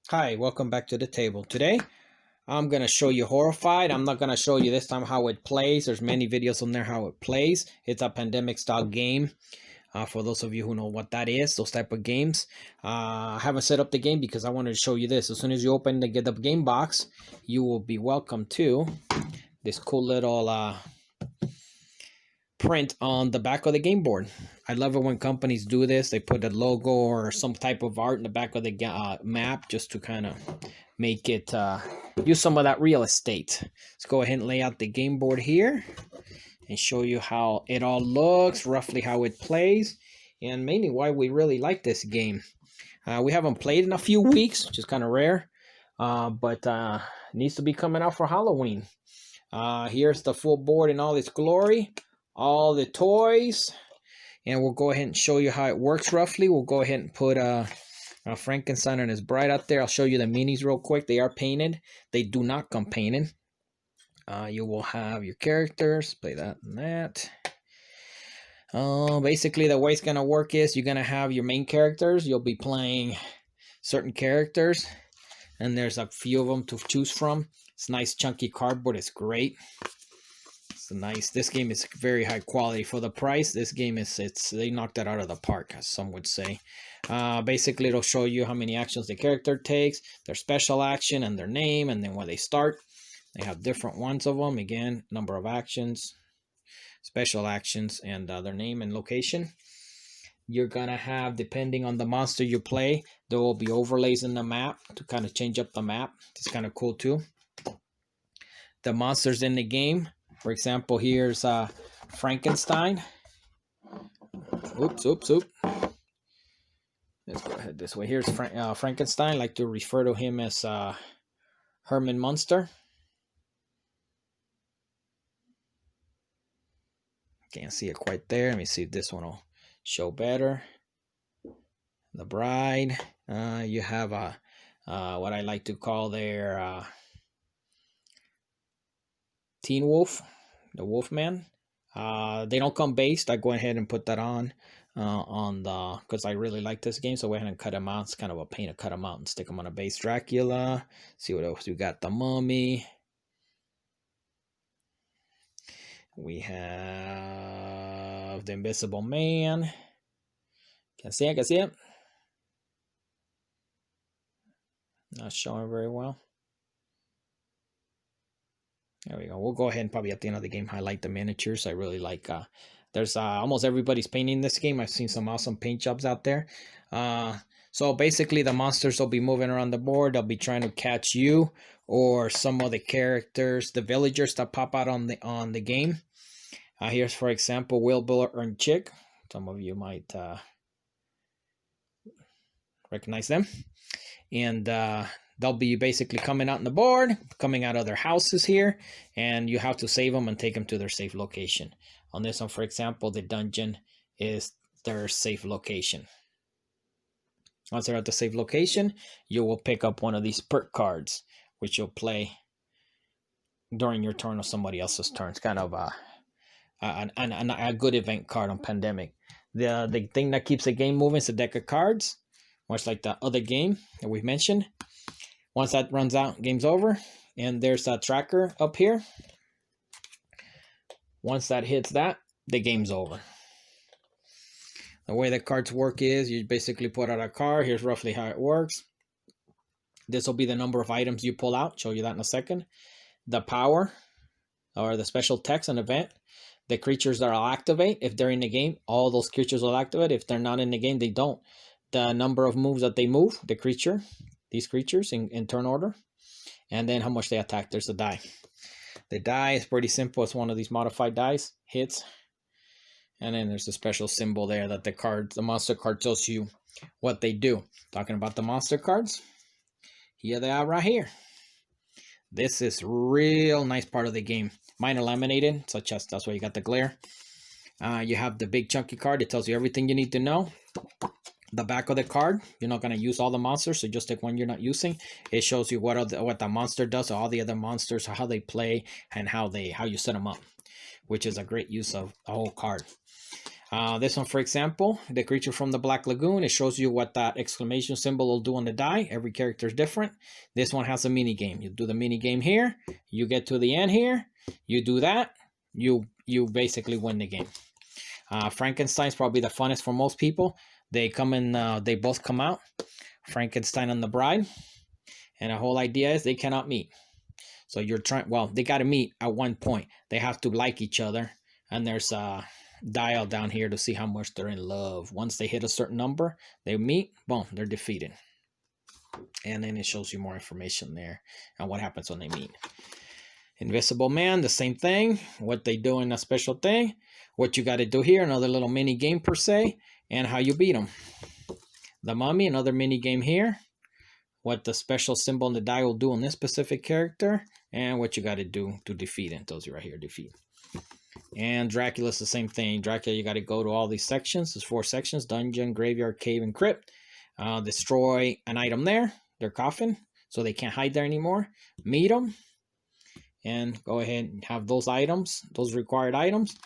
Hi, welcome back to the table. Today, I'm going to show you Horrified. I'm not going to show you this time how it plays. There's many videos on there how it plays. It's a pandemic style game. For those of you who know what that is, those type of games. I haven't set up the game because I wanted to show you this. As soon as you open the game box, you will be welcome to this cool little print on the back of the game board. I love it when companies do this. They put a logo or some type of art in the back of the map just to kind of make it use some of that real estate. Let's go ahead and lay out the game board here and show you how it all looks, roughly how it plays, and mainly why we really like this game. We haven't played in a few weeks, which is kind of rare, but it needs to be coming out for Halloween. Here's the full board in all its glory, all the toys, and we'll go ahead and show you how it works roughly. We'll go ahead and put Frankenstein and his bride out there. I'll show you the minis real quick. They are painted. They do not come painted. You will have your characters. Play that and that. Basically, the way it's going to work is you're going to have your main characters. You'll be playing certain characters, and there's a few of them to choose from. It's nice chunky cardboard. It's great. It's nice. This game is very high quality for the price. This game they knocked it out of the park, as some would say. Basically, it'll show you how many actions the character takes, their special action, and their name, and then where they start. They have different ones of them. Again, number of actions, special actions, and their name and location. You're gonna have, depending on the monster you play, there will be overlays in the map to kind of change up the map. It's kind of cool too. The monsters in the game, for example, here's Frankenstein. Oops. Let's go ahead this way. Here's Frankenstein. I like to refer to him as Herman Munster. Can't see it quite there. Let me see if this one will show better. The bride. You have what I like to call their Teen Wolf, the Wolfman. They don't come based. I go ahead and put that on because I really like this game, so I went ahead and cut them out. It's kind of a pain to cut them out and stick them on a base. Dracula. See what else we got. The Mummy. We have the Invisible Man. Can see it. Not showing very well. There we go. We'll go ahead and probably at the end of the game highlight the miniatures. I really like. There's almost everybody's painting this game. I've seen some awesome paint jobs out there. So basically, the monsters will be moving around the board. They'll be trying to catch you or some of the characters, the villagers that pop out on the game. Here's, for example, Wilbur and Chick. Some of you might recognize them. And they'll be basically coming out on the board, coming out of their houses here, and you have to save them and take them to their safe location. On this one, for example, the dungeon is their safe location. Once they're at the safe location, you will pick up one of these perk cards, which you'll play during your turn or somebody else's turn. It's kind of a good event card on Pandemic. The thing that keeps the game moving is a deck of cards, much like the other game that we've mentioned. Once that runs out, game's over. And there's a tracker up here. Once that hits that, the game's over. The way the cards work is you basically put out a card. Here's roughly how it works. This will be the number of items you pull out. Show you that in a second. The power or the special text and event. The creatures that will activate. If they're in the game, all those creatures will activate. If they're not in the game, they don't. The number of moves that they move, the creature, these creatures in turn order. And then how much they attack. There's the die. The die is pretty simple. It's one of these modified dice. Hits. And then there's a special symbol there that the monster card tells you what they do. Talking about the monster cards. Here they are right here. This is real nice part of the game. Mine are laminated, such as that's why you got the glare. You have the big chunky card. It tells you everything you need to know. The back of the card, you're not going to use all the monsters, so just take one you're not using. It shows you what the monster does, all the other monsters, how they play, and how you set them up, which is a great use of the whole card. This one, for example, the creature from the Black Lagoon, it shows you what that exclamation symbol will do on the die. Every character is different. This one has a mini game. You do the mini game here. You get to the end here. You do that. You basically win the game. Frankenstein's probably the funnest for most people. They come in. They both come out. Frankenstein and the Bride. And the whole idea is they cannot meet. So you're trying. Well, they got to meet at one point. They have to like each other. And there's a dial down here to see how much they're in love. Once they hit a certain number, they meet, boom, they're defeated. And then it shows you more information there and what happens when they meet. Invisible Man, the same thing. What they do in a special thing. What you got to do here, another little mini game per se, and how you beat them. The Mummy, another mini game here. What the special symbol on the die will do on this specific character, and what you got to do to defeat it. It tells you right here, defeat. And Dracula's the same thing. Dracula, you got to go to all these sections. There's 4 sections: dungeon, graveyard, cave, and crypt. Destroy an item there, their coffin, so they can't hide there anymore. Meet them, and go ahead and have those items, those required items,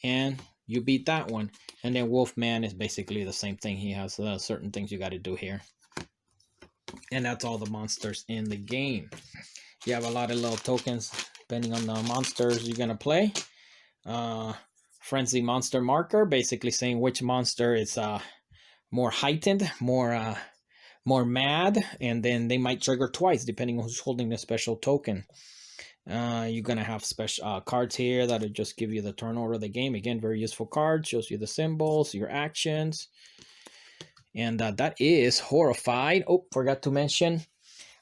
and you beat that one. And then Wolfman is basically the same thing. He has certain things you got to do here. And that's all the monsters in the game. You have a lot of little tokens depending on the monsters you're going to play. Frenzy monster marker, basically saying which monster is more heightened, more mad, and then they might trigger twice depending on who's holding the special token. You're gonna have special cards here that'll just give you the turn order of the game. Again, very useful card, shows you the symbols, your actions, and that is Horrified. Oh, forgot to mention,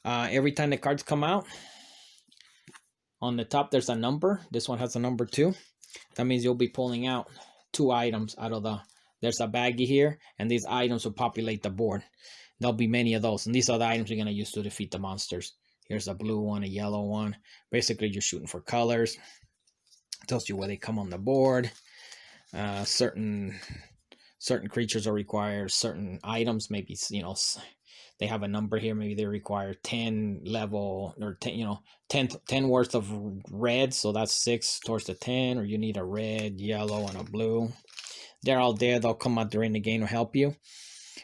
every time the cards come out, on the top there's a number. This one has a number 2. That means you'll be pulling out 2 items out of there's a baggie here, and these items will populate the board. There'll be many of those, and these are the items you're going to use to defeat the monsters. Here's a blue one, a yellow one. Basically, you're shooting for colors. It tells you where they come on the board. Certain creatures are required. Certain items, maybe, they have a number here. Maybe they require 10 level, or 10 worth of red, so that's 6 towards the 10, or you need a red, yellow, and a blue. They're all there. They'll come out during the game to help you.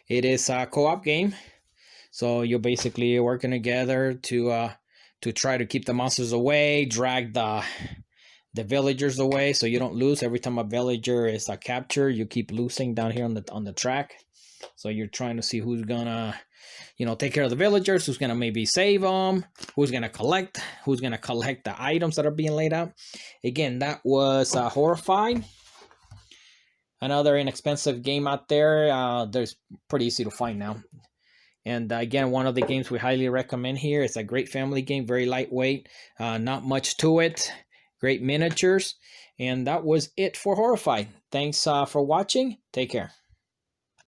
It is a co-op game, so you're basically working together to try to keep the monsters away, drag the villagers away, so you don't lose. Every time a villager is captured, you keep losing down here on the track. So you're trying to see who's gonna, take care of the villagers, who's gonna maybe save them, who's gonna collect the items that are being laid out. Again, that was Horrified. Another inexpensive game out there. There's pretty easy to find now. And again, one of the games we highly recommend here. It's a great family game, very lightweight, not much to it, great miniatures. And that was it for Horrified. Thanks for watching. Take care.